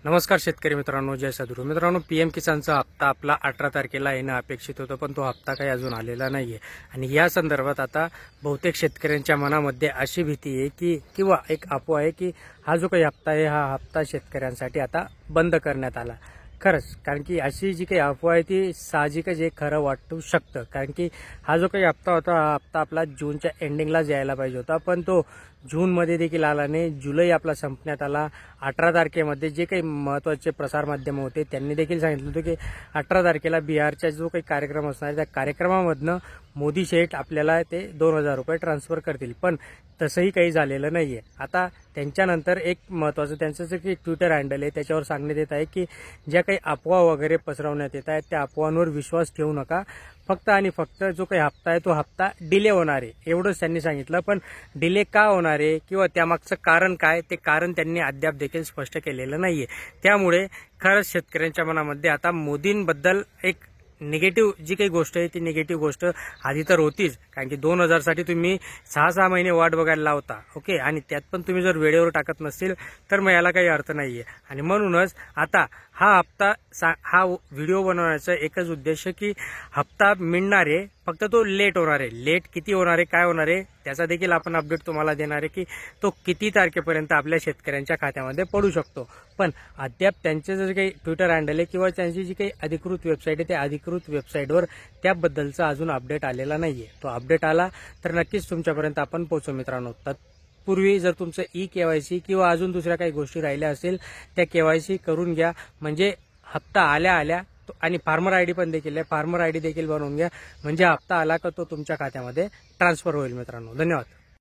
नमस्कार शेतकरी मित्रांनो, जय सद्गुरू मित्रांनो. पीएम किसानचा हप्ता आपला 18 तारखेला येणं अपेक्षित होतं, पण तो हप्ता काही अजून आलेला नाहीये. आणि या संदर्भात आता बहुतेक शेतकऱ्यांच्या मनामध्ये अशी भीती आहे की किंवा एक अफवा आहे की हा जो काही हप्ता आहे, हा हप्ता शेतकऱ्यांसाठी आता बंद करण्यात आला. खरंच, कारण की अशी जी काही अफवा आहे ती साहजिकच हे खरं वाटू शकतं. कारण की हा जो काही हप्ता होता, हा हप्ता आपला जूनच्या एंडिंगलाच यायला पाहिजे होता, पण तो जूनमध्ये देखील आला नाही. जुलै आपला संपण्यात आला. 18 तारखेमध्ये जे काही महत्त्वाचे प्रसारमाध्यम होते त्यांनी देखील सांगितलं होतं की 18 तारखेला बिहारचा जो काही कार्यक्रम असणार आहे, त्या कार्यक्रमामधनं मोदी शेठ आपल्याला ते 2,000 रुपये ट्रान्सफर करतील. पण तसंही काही झालेलं नाहीये. आता त्यांच्यानंतर एक महत्त्वाचं त्यांचं जे काही ट्विटर हँडल आहे त्याच्यावर सांगण्यात येत आहे की ज्या काही अफवा वगैरे पसरवण्यात येत आहेत त्या अफवांवर विश्वास ठेवू नका. फक्त आणि फक्त जो काही हप्ता आहे तो हप्ता डिले होणार आहे एवढंच त्यांनी सांगितलं. पण डिले का होणार आहे किंवा त्यामागचं कारण काय, ते कारण त्यांनी अद्याप देखील स्पष्ट केलेलं नाहीये. त्यामुळे खरंच शेतकऱ्यांच्या मनामध्ये आता मोदींबद्दल एक निगेटिव्ह जी काही गोष्ट आहे ती निगेटिव्ह गोष्ट आधी तर होतीच. कारण की 2,000साठी तुम्ही 6-6 महिने वाट बघायला लावता, ओके, आणि त्यात पण तुम्ही जर वेळेवर टाकत नसतील तर मग याला काही अर्थ नाहीये. आणि म्हणूनच आता हा हप्ता हा व्हिडिओ बनवण्याचा एकच उद्देश की हप्ता मिळणार आहे, फक्त तो लेट होणार आहे. लेट किती होणार आहे, काय होणार आहे, त्याचा देखील आपण अपडेट तुम्हाला देणार आहे की तो किती तारखेपर्यंत आपल्या शेतकऱ्यांच्या खात्यामध्ये पडू शकतो. पण अद्याप त्यांचे जे काही ट्विटर हँडल आहे किंवा त्यांची जी काही अधिकृत वेबसाईट आहे त्या अधिकृत वेबसाईटवर त्याबद्दलचा अजून अपडेट आलेला नाहीये. तो अपडेट आला तर नक्कीच तुमच्यापर्यंत आपण पोहोचू मित्रांनो. तत्पूर्वी जर तुमचं KYC किंवा अजून दुसऱ्या काही गोष्टी राहिल्या असेल त्या KYC करून घ्या. म्हणजे हप्ता आल्या आणि फार्मर आयडी पण देखील आहे, फार्मर आयडी देखील बनवून घ्या. म्हणजे हप्ता आला का तो तुमच्या खात्यामध्ये ट्रान्सफर होईल मित्रांनो. धन्यवाद.